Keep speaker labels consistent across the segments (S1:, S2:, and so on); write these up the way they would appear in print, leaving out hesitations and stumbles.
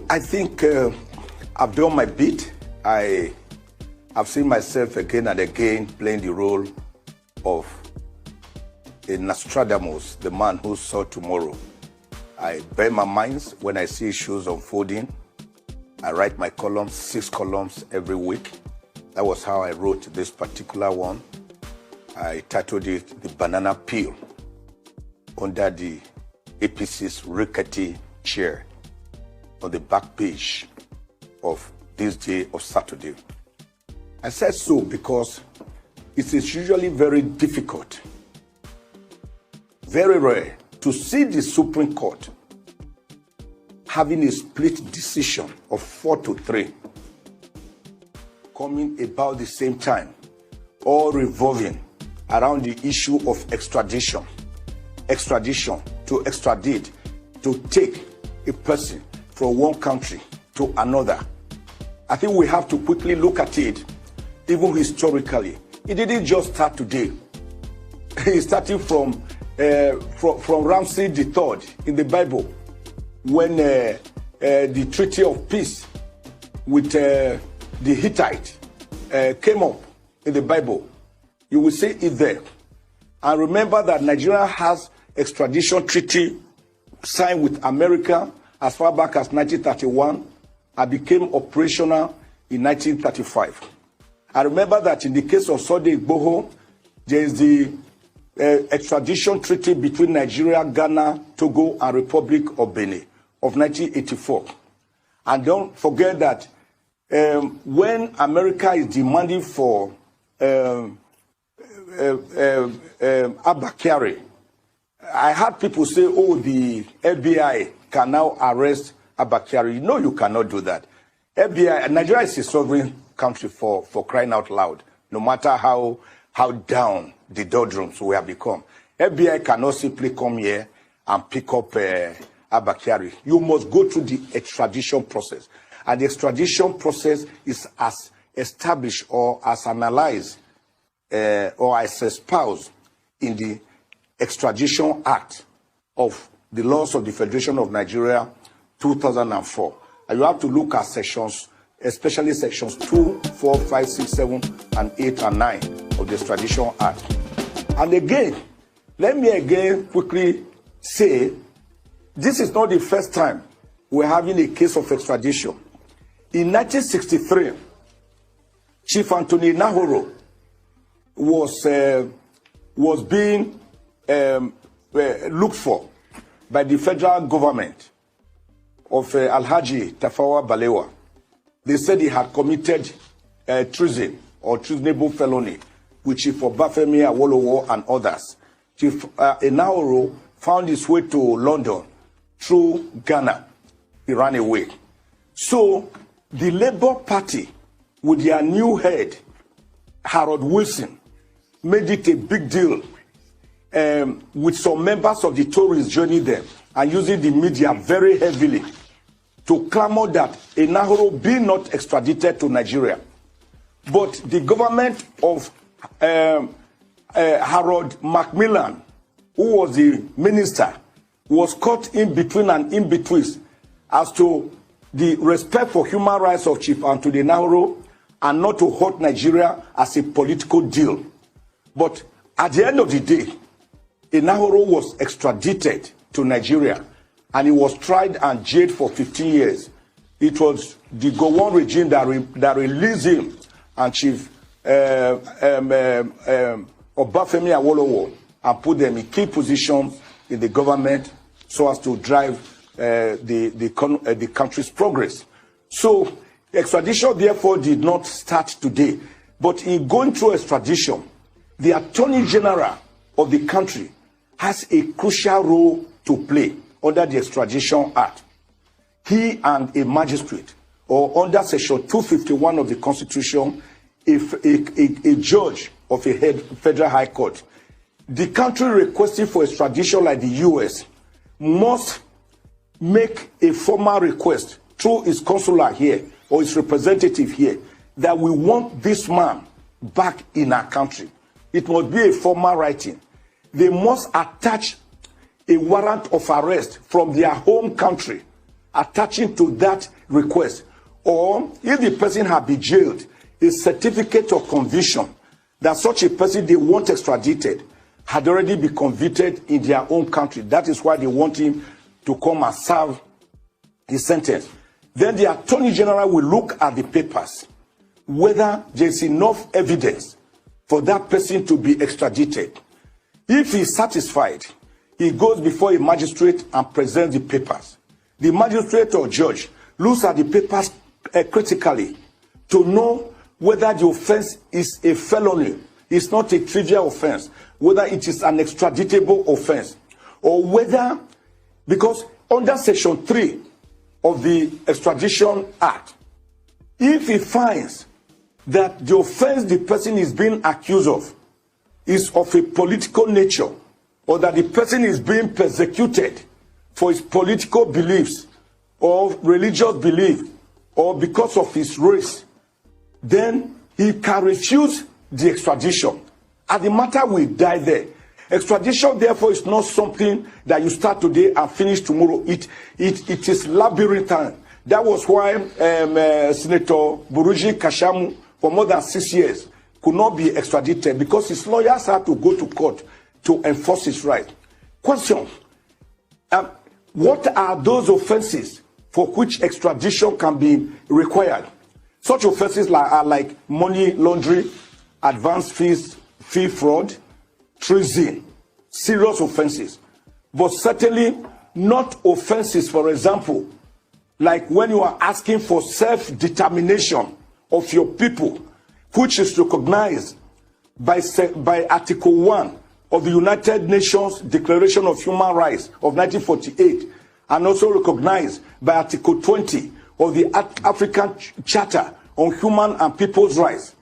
S1: I think I've done my bit. I've seen myself again and again playing the role of a Nostradamus, the man who saw tomorrow. I bear my minds when I see issues unfolding. I write my columns, 6 columns every week. That was how I wrote this particular one. I titled it The Banana Peel, under the APC's rickety chair on the back page of this day of Saturday. I said so because it is usually very difficult, very rare, to see the Supreme Court having a split decision of 4-3 coming about the same time, all revolving around the issue of extradition to extradite, to take a person from one country to another. I think we have to quickly look at it, even historically. It didn't just start today. It started from Ramses III in the Bible, when the Treaty of Peace with the Hittite came up in the Bible. You will see it there. And remember that Nigeria has extradition treaty signed with America as far back as 1931 and became operational in 1935. I remember that in the case of Sunday Igboho, there is the extradition treaty between Nigeria, Ghana, Togo, and Republic of Benin of 1984. And don't forget that when America is demanding for Abakari, I had people say, oh, the FBI can now arrest Abakari. No, you cannot do that. FBI, Nigeria is a sovereign country for crying out loud, no matter how down the doldrums we have become. FBI cannot simply come here and pick up Abakari. You must go through the extradition process. And the extradition process is as established or as analyzed or as espoused in the Extradition Act of the laws of the Federation of Nigeria 2004. And you have to look at sections, especially sections 2, 4, 5, 6, 7, and 8 and 9 of the Extradition Act. And again, let me again quickly say, this is not the first time we're having a case of extradition. In 1963, Chief Anthony Nahoro was being looked for by the federal government of Alhaji Tafawa Balewa. They said he had committed treason or treasonable felony with Chief Obafemi Awolowo and others. Chief Nahoro found his way to London through Ghana. He ran away. So the Labour Party, with their new head, Harold Wilson, made it a big deal with some members of the Tories joining them and using the media very heavily to clamor that Nahoro be not extradited to Nigeria. But the government of Harold Macmillan, who was the minister, was caught in between and in between as to the respect for human rights of Chief Anthony Nahoro and not to hurt Nigeria as a political deal. But at the end of the day, Nahoro was extradited to Nigeria and he was tried and jailed for 15 years. It was the Gowon regime that released him and Chief Obafemi Awolowo and put them in key positions in the government so as to drive the country's progress. So extradition therefore did not start today. But in going through extradition, the Attorney General of the country has a crucial role to play under the Extradition Act. He and a magistrate, or under Section 251 of the Constitution, a judge of a federal high court. The country requesting for extradition, like the US, must make a formal request through its consular here or its representative here that we want this man back in our country. It must be a formal writing. They must attach a warrant of arrest from their home country, attaching to that request, or if the person had been jailed, a certificate of conviction that such a person they want extradited had already been convicted in their own country. That is why they want him to come and serve his sentence. Then the Attorney General will look at the papers, whether there's enough evidence for that person to be extradited. If he's satisfied, he goes before a magistrate and presents the papers. The magistrate or judge looks at the papers critically to know whether the offense is a felony, it's not a trivial offense, whether it is an extraditable offense, or whether, because under Section 3 of the Extradition Act, if he finds that the offense the person is being accused of is of a political nature, or that the person is being persecuted for his political beliefs or religious belief, or because of his race, then he can refuse the extradition. And the matter will die there. Extradition, therefore, is not something that you start today and finish tomorrow. It is labyrinthine. That was why Senator Buruji Kashamu, for more than 6 years, could not be extradited, because his lawyers had to go to court to enforce his right. Question: what are those offenses for which extradition can be required? Such offenses are like money laundering, advance fees, fee fraud, treason, serious offenses. But certainly not offenses, for example, like when you are asking for self-determination of your people, which is recognized by Article 1 of the United Nations Declaration of Human Rights of 1948, and also recognized by Article 20 of the African Charter on Human and People's Rights.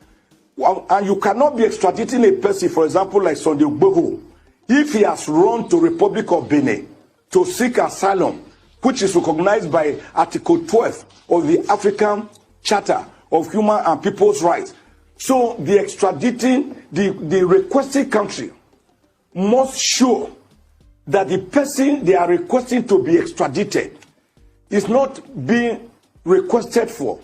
S1: And you cannot be extraditing a person, for example, like Sunday Igboho, if he has run to Republic of Benin to seek asylum, which is recognized by Article 12 of the African Charter of Human and People's Rights. So the extraditing, the requesting country must show that the person they are requesting to be extradited is not being requested for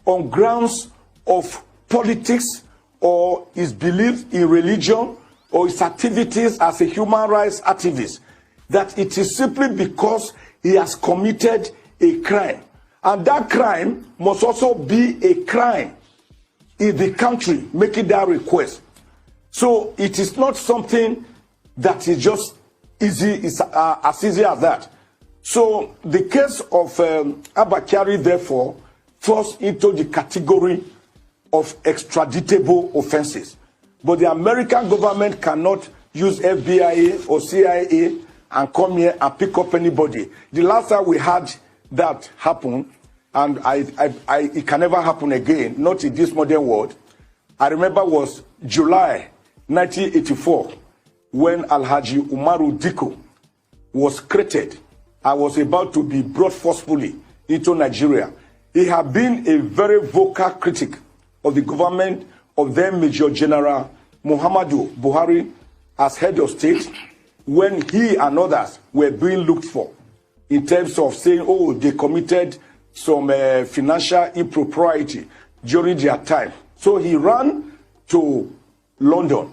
S1: on grounds of politics, or his belief in religion, or his activities as a human rights activist, that it is simply because he has committed a crime. And that crime must also be a crime in the country making that request. So it is not something that is just easy, as easy as that. So the case of Abba Kyari, therefore, falls into the category of extraditable offenses. But the American government cannot use FBI or CIA and come here and pick up anybody. The last time we had that happen, and it can never happen again, not in this modern world, I remember was July 1984, when Alhaji Umaru Diko was created and was about to be brought forcefully into Nigeria. He had been a very vocal critic of the government of then Major General Muhammadu Buhari as head of state, when he and others were being looked for in terms of saying, oh, they committed some financial impropriety during their time. So he ran to London.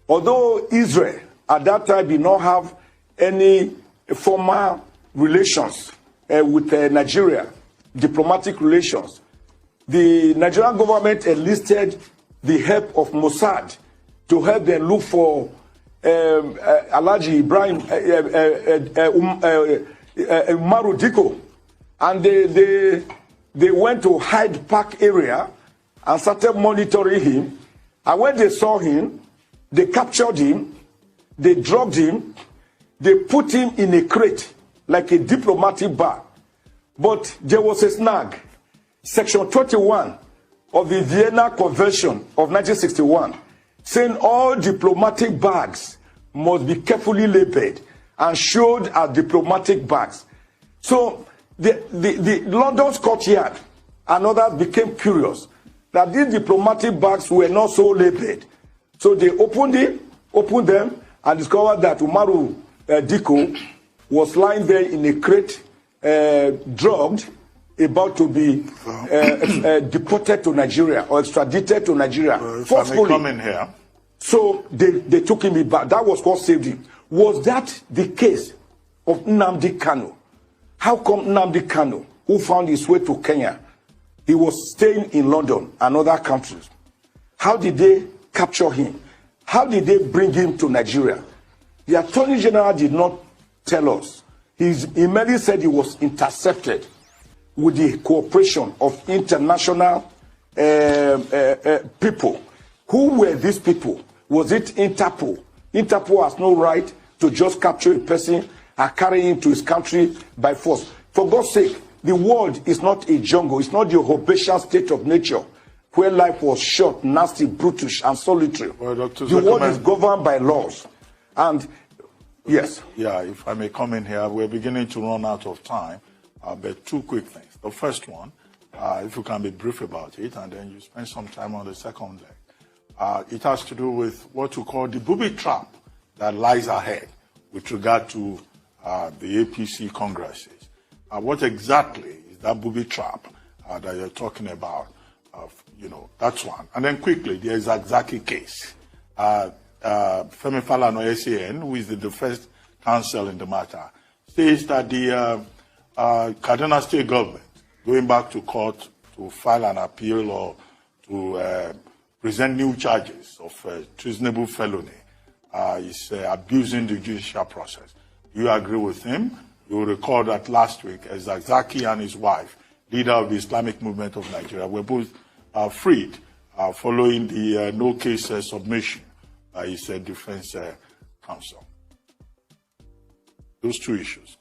S1: Although Israel at that time did not have any formal relations with Nigeria, diplomatic relations, the Nigerian government enlisted the help of Mossad to help them look for Alhaji Ibrahim Umaru Diko. And they went to Hyde Park area and started monitoring him. And when they saw him, they captured him, they drugged him, they put him in a crate like a diplomatic bag. But there was a snag. Section 21 of the Vienna Convention of 1961, saying all diplomatic bags must be carefully labeled and showed as diplomatic bags. So the London's courtyard and others became curious that these diplomatic bags were not so labeled. So they opened them and discovered that Umaru Diko was lying there in a crate, drugged, about to be deported to Nigeria or extradited to Nigeria forcefully.
S2: Come in here.
S1: So they took him back. That was what saved him. Was that the case of Nnamdi Kanu? How come Nnamdi Kanu, who found his way to Kenya, he was staying in London and other countries? How did they capture him? How did they bring him to Nigeria? The Attorney General did not tell us. He merely said he was intercepted with the cooperation of international people. Who were these people? Was it Interpol? Interpol has no right to just capture a person and carry him to his country by force. For God's sake, the world is not a jungle. It's not the Hobbesian state of nature where life was short, nasty, brutish, and solitary.
S2: Well, Dr.
S1: The world is governed by laws. And yes.
S2: Yeah, if I may come in here, we're beginning to run out of time. But two quick things. The first one, if you can be brief about it, and then you spend some time on the second leg. It has to do with what you call the booby trap that lies ahead with regard to the APC congresses. What exactly is that booby trap that you're talking about? That's one. And then quickly, there is Zaki case. Femi Falana SAN, who is the defense counsel in the matter, says that the Kaduna State government, going back to court to file an appeal or to present new charges of treasonable felony, is abusing the judicial process. You agree with him? You will recall that last week, Zaki and his wife, leader of the Islamic Movement of Nigeria, were both freed following the no case submission by his defense counsel. Those two issues.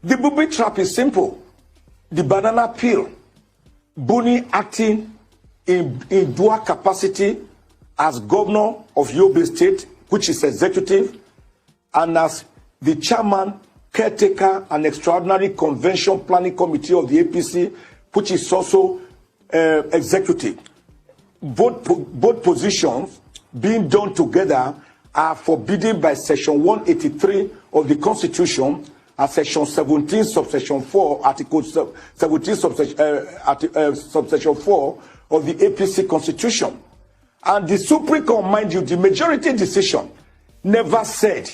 S1: The booby trap is simple. The banana peel. Buni acting in dual capacity as governor of Yobe State, which is executive, and as the chairman, caretaker, and extraordinary convention planning committee of the APC, which is also executive. Both positions being done together are forbidden by Section 183 of the Constitution and Section 17, subsection 4, Article 17, subsection 4 of the APC Constitution. And the Supreme Court, mind you, the majority decision never said,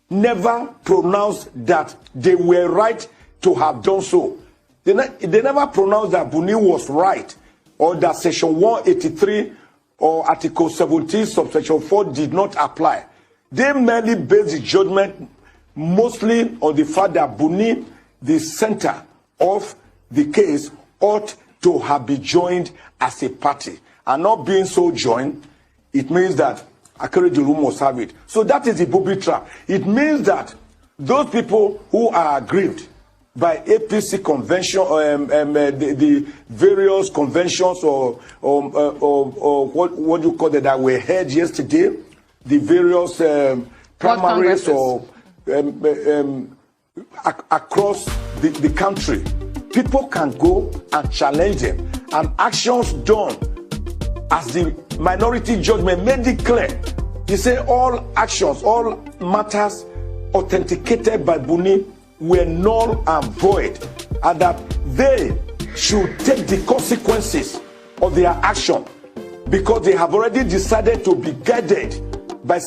S1: never pronounced that they were right to have done so. They never pronounced that Buni was right, or that Section 183 or Article 17, subsection 4 did not apply. They merely based the judgment mostly on the fact that Buni, the center of the case, ought to have been joined as a party. And not being so joined, it means that Akeredolu must have it. So that is the booby trap. It means that those people who are aggrieved by APC convention, the various conventions or what you call it that were held yesterday, the various primaries or across the country, people can go and challenge them, and actions done as the minority judgment made it clear. He said all actions, all matters authenticated by Buni were null and void, and that they should take the consequences of their action because they have already decided to be guided by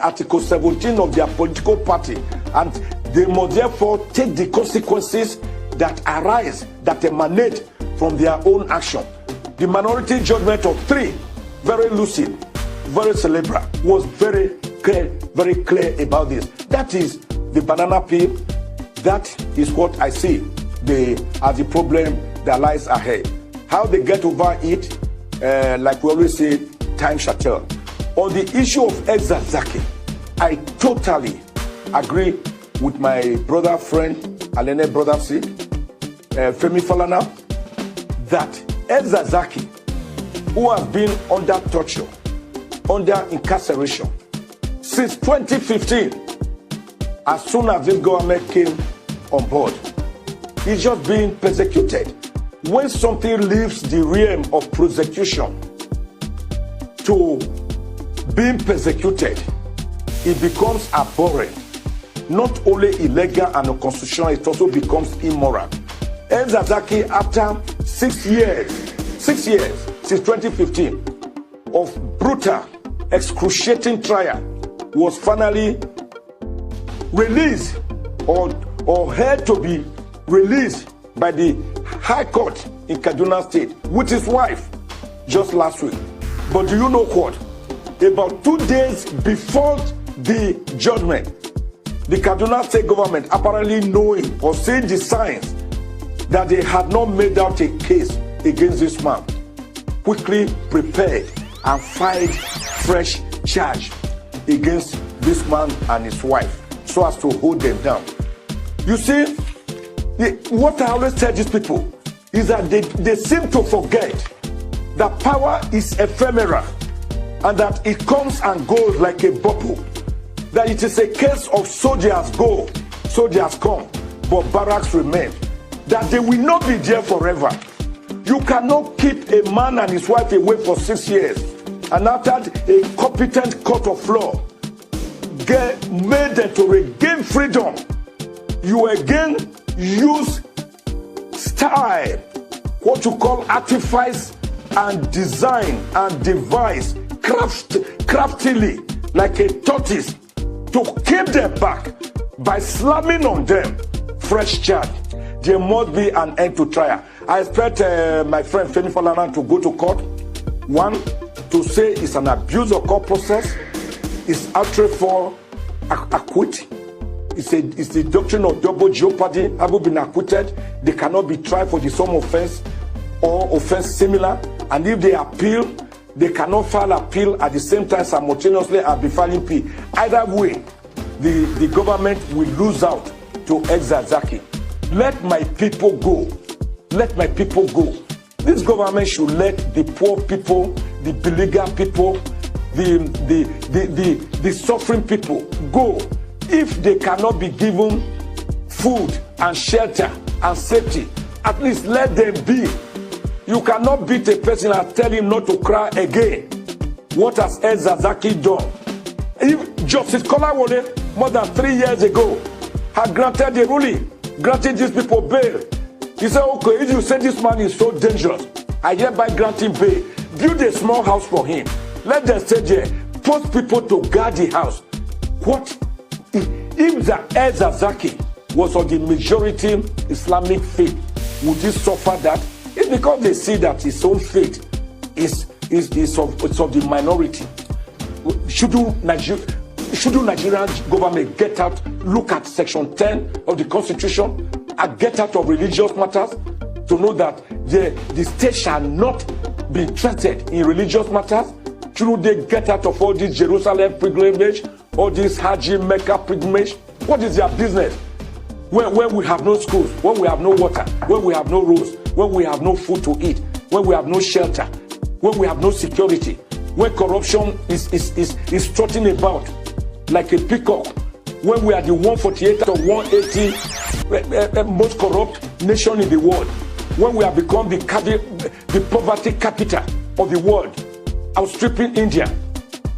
S1: Article 17 of their political party, and they must therefore take the consequences that arise, that emanate from their own action. The minority judgment of 3, very lucid, very cerebral, was very clear about this. That is the banana peel. That is what I see as the problem that lies ahead. How they get over it, like we always say, time shall tell. On the issue of Zaki, I totally agree with my brother, friend, Alene brother, Femi Falana, that Zaki, who has been under torture, under incarceration since 2015, as soon as this government came on board, he's just being persecuted. When something leaves the realm of prosecution to being persecuted, it becomes abhorrent. Not only illegal and unconstitutional, it also becomes immoral. Zazaki, after 6 years since 2015 of brutal, excruciating trial, was finally released or had to be released by the High Court in Kaduna State with his wife just last week. But do you know what? About 2 days before the judgment, the Kaduna State government, apparently knowing or seeing the signs that they had not made out a case against this man, quickly prepared and filed fresh charge against this man and his wife so as to hold them down. You see, what I always tell these people is that they seem to forget that power is ephemeral and that it comes and goes like a bubble. That it is a case of soldiers go, soldiers come, but barracks remain. That they will not be there forever. You cannot keep a man and his wife away for 6 years, and after a competent court of law made them to regain freedom, you again use style, what you call artifice and design and devise craftily like a tortoise to keep them back by slamming on them fresh charge. There must be an end to trial. I expect my friend Femi Falana to go to court. One, to say it's an abuse of court process. It's outrage for acquit. It's the doctrine of double jeopardy. Having been acquitted, they cannot be tried for the same offense or offense similar. And if they appeal, they cannot file appeal at the same time simultaneously and be filing plea. Either way, the government will lose out to Zazaki. Let my people go. Let my people go. This government should let the poor people, the beleaguered people, the suffering people go. If they cannot be given food and shelter and safety, at least let them be. You cannot beat a person and tell him not to cry again. What has Zazaki done? If Justice Kolawole, more than 3 years ago, had granted the ruling, granted these people bail, he said, okay, if you say this man is so dangerous, I hereby grant him bail. Build a small house for him. Let them stay there. Post people to guard the house. What? If the Zazaki was of the majority Islamic faith, would he suffer that? It's because they see that his own faith is of the minority. Should Nigerian government get out, look at Section 10 of the Constitution, and get out of religious matters to know that the state shall not be interested in religious matters? Should they get out of all this Jerusalem pilgrimage, all this Hajj Mecca pilgrimage? What is their business? When we have no schools, when we have no water, when we have no roads, when we have no food to eat, when we have no shelter, when we have no security, when corruption is trotting about like a peacock, when we are the 148th or 180 most corrupt nation in the world, when we have become the poverty capital of the world, outstripping India,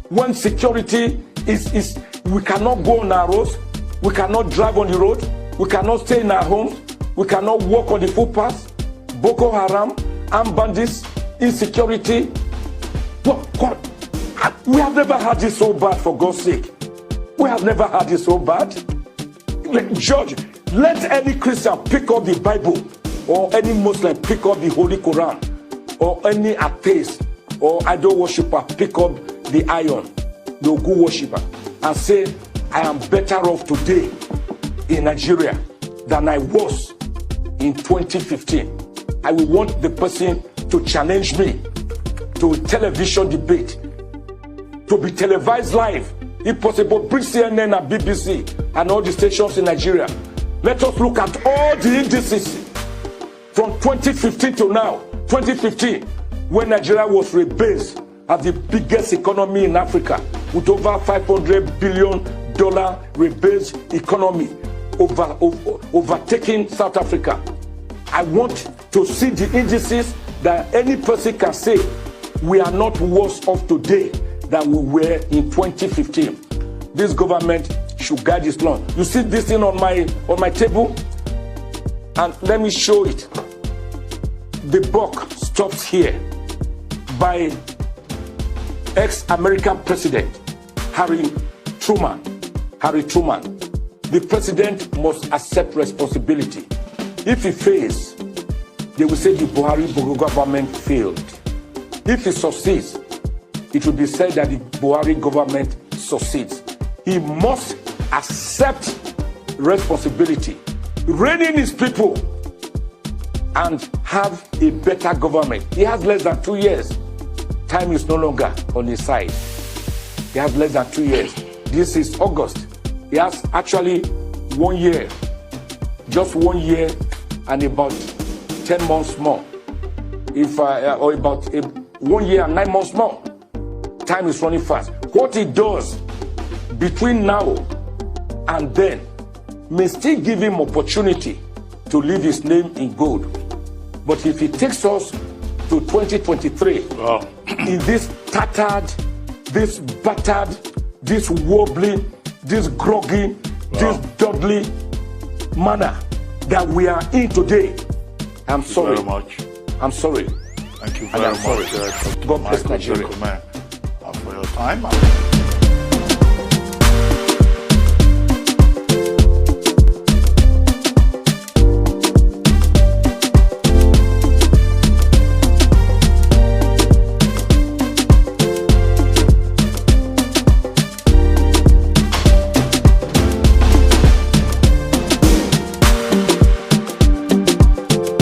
S1: when security is we cannot go on our roads, we cannot drive on the road, we cannot stay in our homes, we cannot walk on the footpaths, Boko Haram, armed bandits, insecurity. What? We have never had this so bad, for God's sake. We have never had this so bad. Judge, let any Christian pick up the Bible, or any Muslim pick up the Holy Quran, or any atheist or idol worshiper pick up the iron, the Ogun worshiper, and say, I am better off today in Nigeria than I was in 2015. I will want the person to challenge me to a television debate, to be televised live, if possible. Bring CNN and BBC and all the stations in Nigeria. Let us look at all the indices from 2015 to now. 2015, when Nigeria was rebased as the biggest economy in Africa, with over $500 billion rebased economy, overtaking South Africa. I want to see the indices that any person can say we are not worse off today than we were in 2015. This government should guide this law. You see this thing on my table? And let me show it. The buck stops here by ex-American President Harry Truman. The president must accept responsibility. If he fails, they will say the Buhari government failed. If he succeeds, it will be said that the Buhari government succeeds. He must accept responsibility, rein in his people, and have a better government. He has less than 2 years. Time is no longer on his side. He has less than 2 years. This is August. He has actually 1 year, just 1 year and about 10 months more. Or about 1 year and 9 months more. Time is running fast. What he does between now and then may still give him opportunity to leave his name in gold. But if he takes us to 2023, in this tattered, this battered, this wobbly, this groggy, this dudley manner that we are in today, I'm sorry.
S2: Very much.
S1: I'm sorry.
S2: Thank you very much.
S1: God bless Nigeria.
S2: For your time.